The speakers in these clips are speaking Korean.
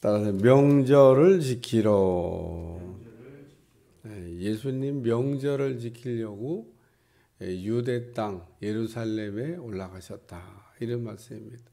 따라서 명절을 지키러. 예수님 명절을 지키려고 유대 땅 예루살렘에 올라가셨다, 이런 말씀입니다.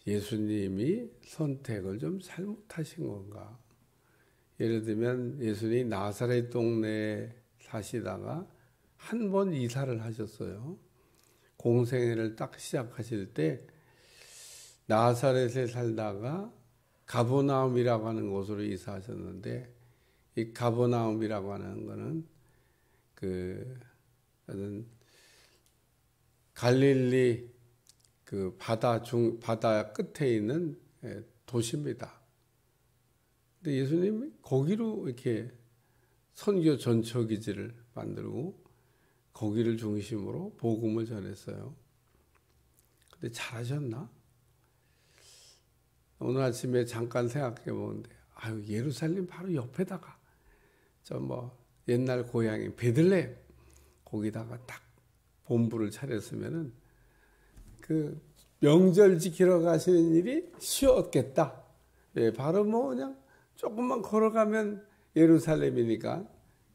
예수님이 선택을 좀 잘못하신 건가? 예를 들면 예수님이 나사렛 동네에 사시다가 한 번 이사를 하셨어요. 공생애를 딱 시작하실 때 나사렛에 살다가 가버나움이라고 하는 곳으로 이사하셨는데, 이 가버나움이라고 하는 거는 갈릴리 바다 끝에 있는 도시입니다. 근데 예수님이 거기로 이렇게 선교 전처 기지를 만들고 거기를 중심으로 복음을 전했어요. 근데 잘하셨나? 오늘 아침에 잠깐 생각해 보는데, 예루살렘 바로 옆에다가 옛날 고향인 베들레헴 거기다가 딱 본부를 차렸으면은 그 명절 지키러 가시는 일이 쉬웠겠다. 바로 그냥 조금만 걸어가면 예루살렘이니까,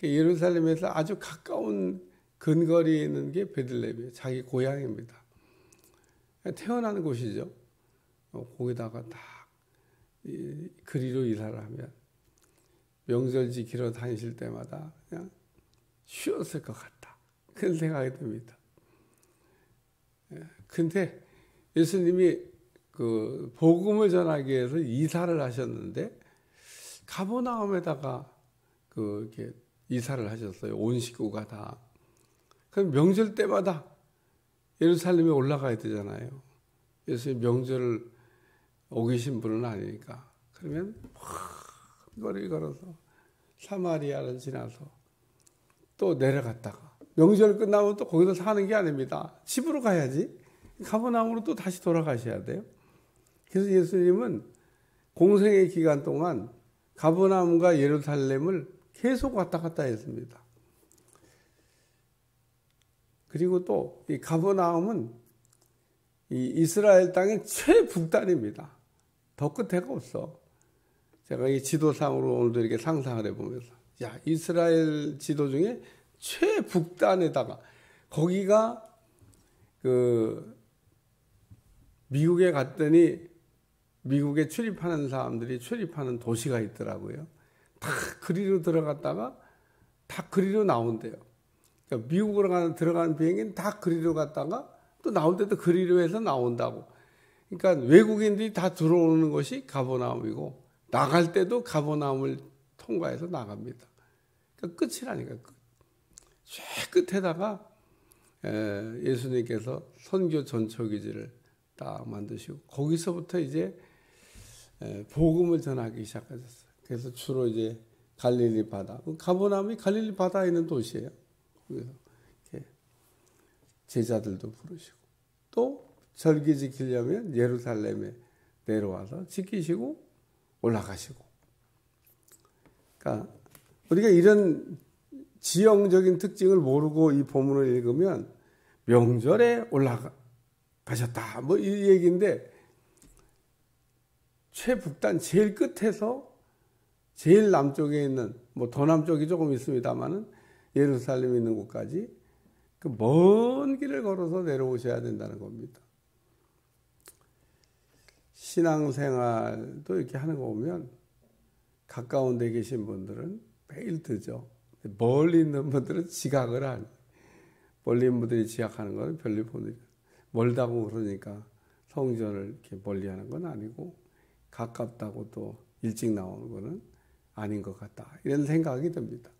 예루살렘에서 아주 가까운 근거리에 있는 게 베들레헴이에요. 자기 고향입니다. 태어난 곳이죠. 거기다가 딱 그리로 이사를 하면 명절 지키러 다니실 때마다 그냥 쉬었을 것 같다, 그런 생각이 듭니다. 근데 예수님이 복음을 전하기 위해서 이사를 하셨는데 가버나움에다가 이렇게 이사를 하셨어요. 온 식구가 다. 그럼 명절 때마다 예루살렘에 올라가야 되잖아요. 예수님 명절을 어기신 분은 아니니까. 그러면 거리 걸어서 사마리아를 지나서 또 내려갔다가 명절 끝나면 또 거기서 사는 게 아닙니다. 집으로 가야지. 가버나움으로 또 다시 돌아가셔야 돼요. 그래서 예수님은 공생의 기간 동안 가버나움과 예루살렘을 계속 왔다 갔다 했습니다. 그리고 또 이 가버나움은 이 이스라엘 땅의 최북단입니다. 더 끝에가 없어. 제가 이 지도상으로 오늘도 이렇게 상상을 해보면서, 이스라엘 지도 중에 최북단에다가, 거기가 미국에 갔더니 미국에 출입하는 사람들이 출입하는 도시가 있더라고요. 다 그리로 들어갔다가 다 그리로 나온대요. 그러니까 미국으로 들어가는 비행기는 다 그리로 갔다가 또 나올 때도 그리로 해서 나온다고. 그러니까 외국인들이 다 들어오는 것이 가버나움이고 나갈 때도 가버나움을 통과해서 나갑니다. 그러니까 끝이라니까. 최 끝에다가 예수님께서 선교 전초기지를 딱 만드시고 거기서부터 이제 복음을 전하기 시작하셨어요. 그래서 주로 이제 갈릴리 바다, 가버나움이 갈릴리 바다에 있는 도시예요. 거기서 이렇게 제자들도 부르시고, 또 절기 지키려면 예루살렘에 내려와서 지키시고 올라가시고. 그러니까 우리가 이런 지형적인 특징을 모르고 이 본문을 읽으면 명절에 올라가셨다 이 얘기인데, 최북단 제일 끝에서 제일 남쪽에 있는, 더 남쪽이 조금 있습니다만은 예루살렘에 있는 곳까지 그 먼 길을 걸어서 내려오셔야 된다는 겁니다. 신앙생활도 이렇게 하는 거 보면 가까운 데 계신 분들은 매일 듣죠. 멀리 있는 분들은 지각을 하는, 멀리 있는 분들이 지각하는 건 별로 보는, 멀다고 그러니까 성전을 이렇게 멀리 하는 건 아니고 가깝다고 또 일찍 나오는 거는 아닌 것 같다, 이런 생각이 듭니다.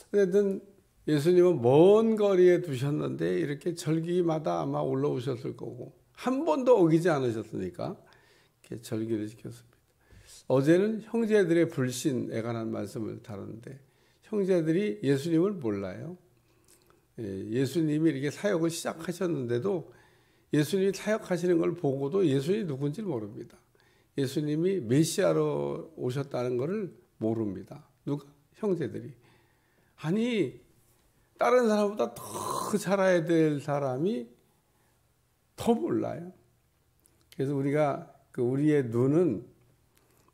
어쨌든 예수님은 먼 거리에 두셨는데 이렇게 절기마다 아마 올라오셨을 거고, 한 번도 어기지 않으셨으니까 이렇게 절기를 지켰습니다. 어제는 형제들의 불신에 관한 말씀을 다뤘는데, 형제들이 예수님을 몰라요. 예수님이 이렇게 사역을 시작하셨는데도 예수님이 사역하시는 걸 보고도 예수님이 누군지 모릅니다. 예수님이 메시아로 오셨다는 것을 모릅니다. 누가? 형제들이. 아니, 다른 사람보다 더 잘해야 될 사람이 더 몰라요. 그래서 우리가 우리의 눈은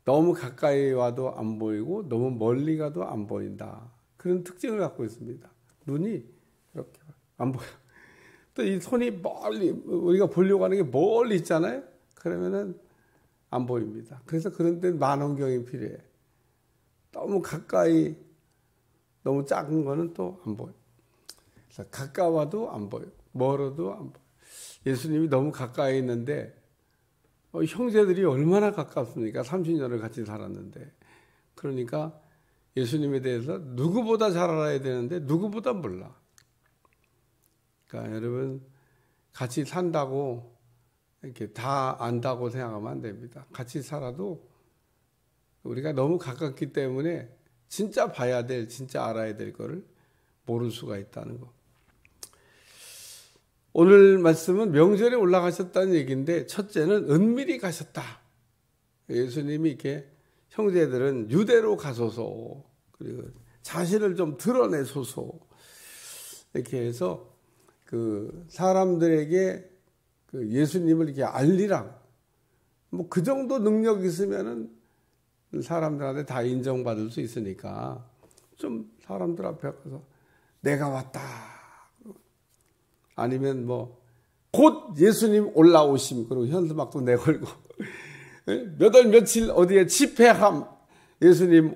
너무 가까이 와도 안 보이고 너무 멀리 가도 안 보인다. 그런 특징을 갖고 있습니다. 눈이 이렇게 안 보여. 또 이 손이 멀리, 우리가 보려고 하는 게 멀리 있잖아요. 그러면은 안 보입니다. 그래서 그런 데는 망원경이 필요해. 너무 가까이, 너무 작은 거는 또 안 보여. 그래서 가까워도 안 보여. 멀어도 안 보여. 예수님이 너무 가까이 있는데 형제들이 얼마나 가깝습니까? 30년을 같이 살았는데. 그러니까 예수님에 대해서 누구보다 잘 알아야 되는데 누구보다 몰라. 그러니까 여러분 같이 산다고 이렇게 다 안다고 생각하면 안 됩니다. 같이 살아도 우리가 너무 가깝기 때문에 진짜 봐야 될, 진짜 알아야 될 거를 모를 수가 있다는 거. 오늘 말씀은 명절에 올라가셨다는 얘기인데 첫째는 은밀히 가셨다. 예수님이 이렇게 형제들은 유대로 가소서, 그리고 자신을 좀 드러내소서, 이렇게 해서 그 사람들에게 그 예수님을 이렇게 알리라고. 뭐 그 정도 능력 있으면은 사람들한테 다 인정받을 수 있으니까 좀 사람들 앞에 가서 내가 왔다. 아니면 뭐 곧 예수님 올라오심, 그리고 현수막도 내걸고 몇 월 며칠 어디에 집회함, 예수님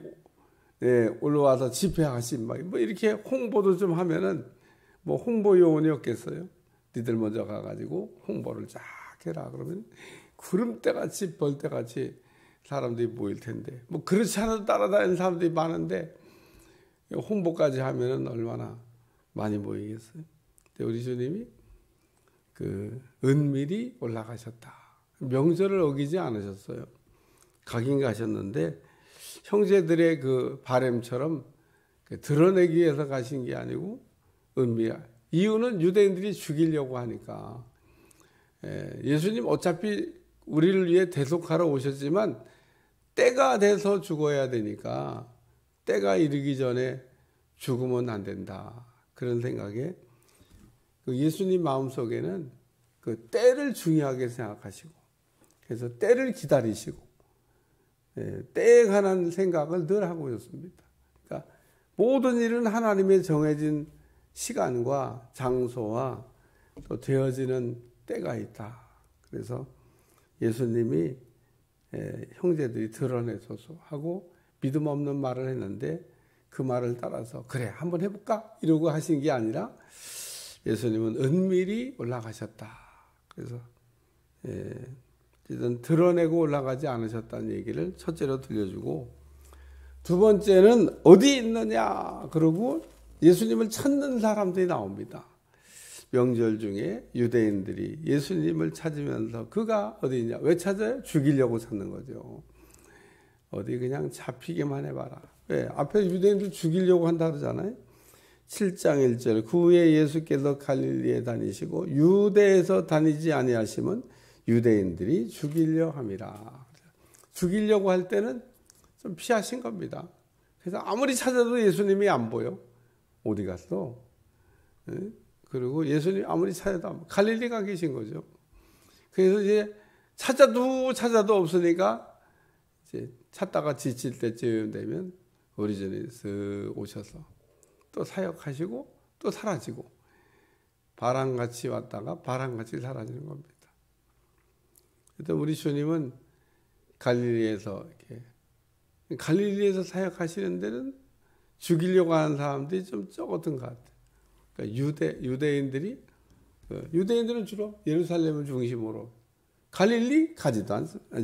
올라와서 집회하심, 뭐 이렇게 홍보도 좀 하면은 뭐 홍보 요원이 없겠어요? 니들 먼저 가가지고 홍보를 쫙 해라. 그러면 구름대같이 벌떼같이 사람들이 모일 텐데, 뭐 그렇지 않아도 따라다니는 사람들이 많은데 홍보까지 하면은 얼마나 많이 모이겠어요? 우리 주님이 그 은밀히 올라가셨다. 명절을 어기지 않으셨어요. 가긴 가셨는데 형제들의 그 바램처럼 드러내기 위해서 가신 게 아니고 은밀히. 이유는 유대인들이 죽이려고 하니까. 예수님 어차피 우리를 위해 대속하러 오셨지만 때가 돼서 죽어야 되니까 때가 이르기 전에 죽으면 안 된다. 그런 생각에 그 예수님 마음속에는 그 때를 중요하게 생각하시고, 그래서 때를 기다리시고, 때에 관한 생각을 늘 하고 있습니다. 그러니까 모든 일은 하나님의 정해진 시간과 장소와 또 되어지는 때가 있다. 그래서 예수님이 형제들이 드러내소서 하고 믿음 없는 말을 했는데 그 말을 따라서 그래 한번 해볼까? 이러고 하신 게 아니라 예수님은 은밀히 올라가셨다. 그래서 드러내고 올라가지 않으셨다는 얘기를 첫째로 들려주고, 두 번째는 어디 있느냐 그러고 예수님을 찾는 사람들이 나옵니다. 명절 중에 유대인들이 예수님을 찾으면서 그가 어디 있냐? 왜 찾아요? 죽이려고 찾는 거죠. 어디 그냥 잡히게만 해봐라. 왜? 앞에 유대인들 죽이려고 한다 그러잖아요. 7장 1절 그 후에 예수께서 갈릴리에 다니시고 유대에서 다니지 아니하시면 유대인들이 죽이려 함이라. 죽이려고 할 때는 좀 피하신 겁니다. 그래서 아무리 찾아도 예수님이 안 보여. 어디 갔어? 그리고 예수님 아무리 찾아도 갈릴리 가 계신 거죠. 그래서 이제 찾아도 없으니까 이제 찾다가 지칠 때쯤 되면 오리지널이 쓱 오셔서 또 사역하시고 또 사라지고, 바람같이 왔다가 바람같이 사라지는 겁니다. 그래서 우리 주님은 갈릴리에서 사역하시는 데는 죽이려고 하는 사람들이 좀 적었던 것 같아요. 그러니까 유대인들은 주로 예루살렘을 중심으로, 갈릴리 가지도 않습니다.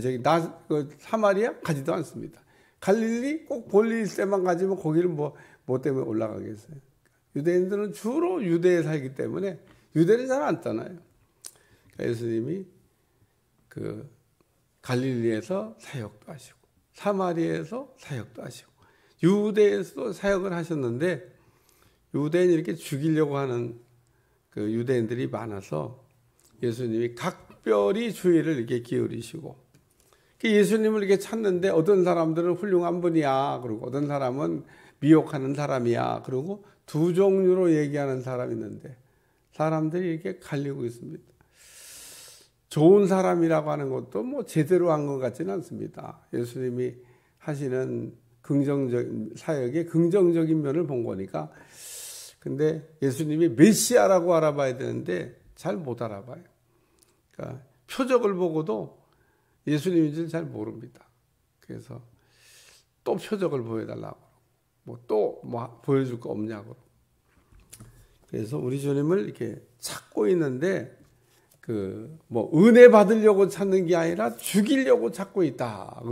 사마리아 가지도 않습니다. 갈릴리 꼭 볼일 때만 가지면 거기를 뭐 때문에 올라가겠어요. 유대인들은 주로 유대에 살기 때문에 유대를 잘 안 떠나요. 그러니까 예수님이 그 갈릴리에서 사역도 하시고 사마리아에서 사역도 하시고 유대에서도 사역을 하셨는데, 유대인 이렇게 죽이려고 하는 그 유대인들이 많아서 예수님이 각별히 주의를 이렇게 기울이시고, 예수님을 이렇게 찾는데 어떤 사람들은 훌륭한 분이야, 그리고 어떤 사람은 미혹하는 사람이야, 그리고 두 종류로 얘기하는 사람이 있는데 사람들이 이렇게 갈리고 있습니다. 좋은 사람이라고 하는 것도 뭐 제대로 한 것 같지는 않습니다. 예수님이 하시는 긍정적인 사역의 긍정적인 면을 본 거니까. 근데 예수님이 메시아라고 알아봐야 되는데 잘 못 알아봐요. 그러니까 표적을 보고도 예수님인지를 잘 모릅니다. 그래서 또 표적을 보여달라고, 또 보여줄 거 없냐고. 그래서 우리 주님을 이렇게 찾고 있는데 은혜 받으려고 찾는 게 아니라 죽이려고 찾고 있다.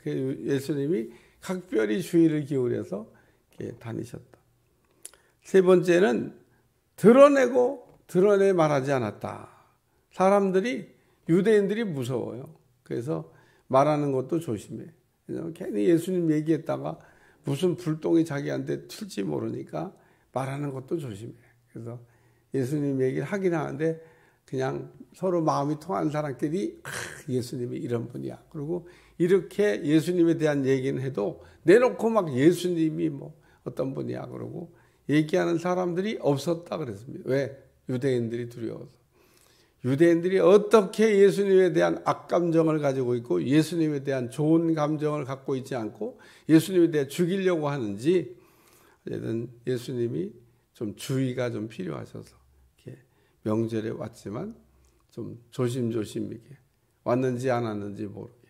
예수님이 각별히 주의를 기울여서 이렇게 다니셨다. 세 번째는 드러내 말하지 않았다. 유대인들이 무서워요. 그래서 말하는 것도 조심해. 왜냐하면 괜히 예수님 얘기했다가 무슨 불똥이 자기한테 튈지 모르니까 말하는 것도 조심해. 그래서 예수님 얘기를 하긴 하는데 그냥 서로 마음이 통하는 사람끼리 예수님이 이런 분이야. 그리고 이렇게 예수님에 대한 얘기는 해도 내놓고 막 예수님이 어떤 분이야 그러고 얘기하는 사람들이 없었다 그랬습니다. 왜? 유대인들이 두려워서. 유대인들이 어떻게 예수님에 대한 악감정을 가지고 있고 예수님에 대한 좋은 감정을 갖고 있지 않고 예수님에 대해 죽이려고 하는지, 어쨌든 예수님이 좀 주의가 좀 필요하셔서 이렇게 명절에 왔지만 좀 조심조심 이렇게 왔는지 안 왔는지 모르게.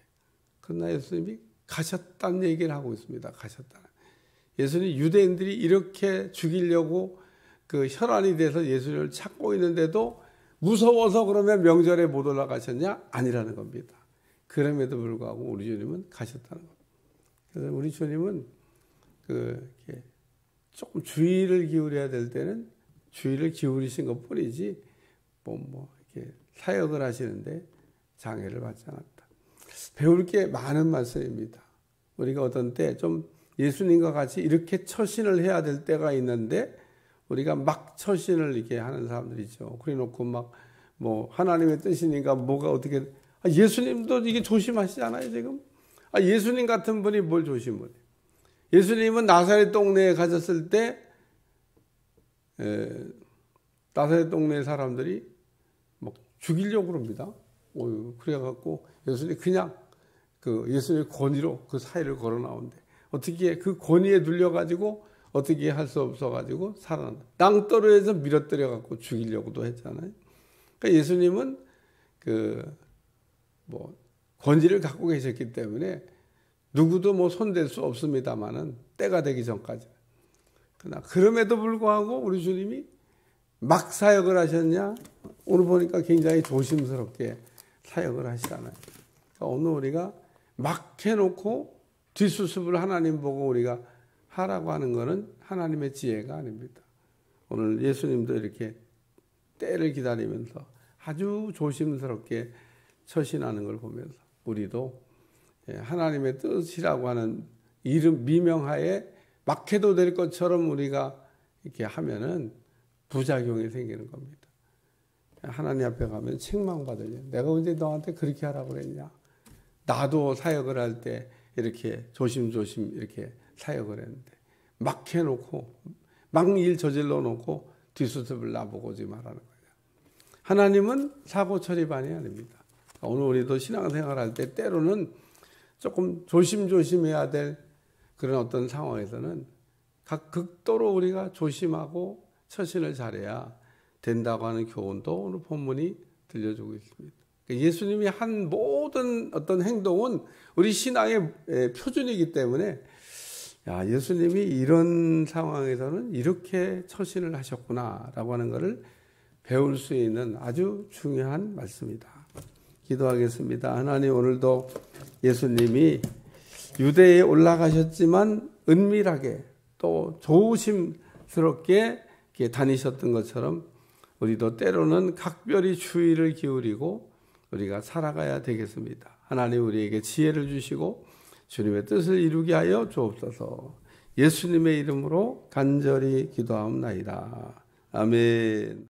그러나 예수님이 가셨다는 얘기를 하고 있습니다. 가셨다. 예수님 유대인들이 이렇게 죽이려고 혈안이 돼서 예수님을 찾고 있는데도 무서워서 그러면 명절에 못 올라가셨냐? 아니라는 겁니다. 그럼에도 불구하고 우리 주님은 가셨다는 겁니다. 그래서 우리 주님은 이렇게 조금 주의를 기울여야 될 때는 주의를 기울이신 것 뿐이지 이렇게 사역을 하시는데 장애를 받지 않았다. 배울 게 많은 말씀입니다. 우리가 어떤 때 좀 예수님과 같이 이렇게 처신을 해야 될 때가 있는데 우리가 막 처신을 이렇게 하는 사람들이죠. 그래 놓고 하나님의 뜻이니까 뭐가 어떻게, 예수님도 이게 조심하시잖아요, 지금. 예수님 같은 분이 뭘 조심을 해요. 예수님은 나사렛 동네에 가셨을 때, 나사렛 동네 사람들이 죽이려고 그럽니다. 그래갖고 예수님이 그냥 예수님의 권위로 그 사이를 걸어 나온대. 어떻게 그 권위에 눌려가지고 어떻게 할 수 없어가지고 살아난다. 땅더러에서 밀어뜨려갖고 죽이려고도 했잖아요. 그러니까 예수님은 권위를 갖고 계셨기 때문에 누구도 손댈 수 없습니다만은 때가 되기 전까지. 그러나 그럼에도 불구하고 우리 주님이 막 사역을 하셨냐? 오늘 보니까 굉장히 조심스럽게 사역을 하시잖아요. 그러니까 오늘 우리가 막 해놓고 뒷수습을 하나님 보고 우리가 하라고 하는 것은 하나님의 지혜가 아닙니다. 오늘 예수님도 이렇게 때를 기다리면서 아주 조심스럽게 처신하는 걸 보면서 우리도 하나님의 뜻이라고 하는 이름 미명하에 막 해도 될 것처럼 우리가 이렇게 하면은 부작용이 생기는 겁니다. 하나님 앞에 가면 책망받으려. 내가 언제 너한테 그렇게 하라고 그랬냐? 나도 사역을 할 때 이렇게 조심조심 이렇게 사역을 했는데 막 해놓고 막 일 저질러 놓고 뒷수습을 나보고 오지 말라는 거예요. 하나님은 사고 처리반이 아닙니다. 오늘 우리도 신앙생활할 때 때로는 조금 조심조심해야 될 그런 어떤 상황에서는 극도로 우리가 조심하고 처신을 잘해야 된다고 하는 교훈도 오늘 본문이 들려주고 있습니다. 예수님이 한 모든 어떤 행동은 우리 신앙의 표준이기 때문에 예수님이 이런 상황에서는 이렇게 처신을 하셨구나라고 하는 것을 배울 수 있는 아주 중요한 말씀이다. 기도하겠습니다. 하나님, 오늘도 예수님이 유대에 올라가셨지만 은밀하게 또 조심스럽게 다니셨던 것처럼 우리도 때로는 각별히 주의를 기울이고 우리가 살아가야 되겠습니다. 하나님, 우리에게 지혜를 주시고 주님의 뜻을 이루게 하여 주옵소서. 예수님의 이름으로 간절히 기도하옵나이다. 아멘.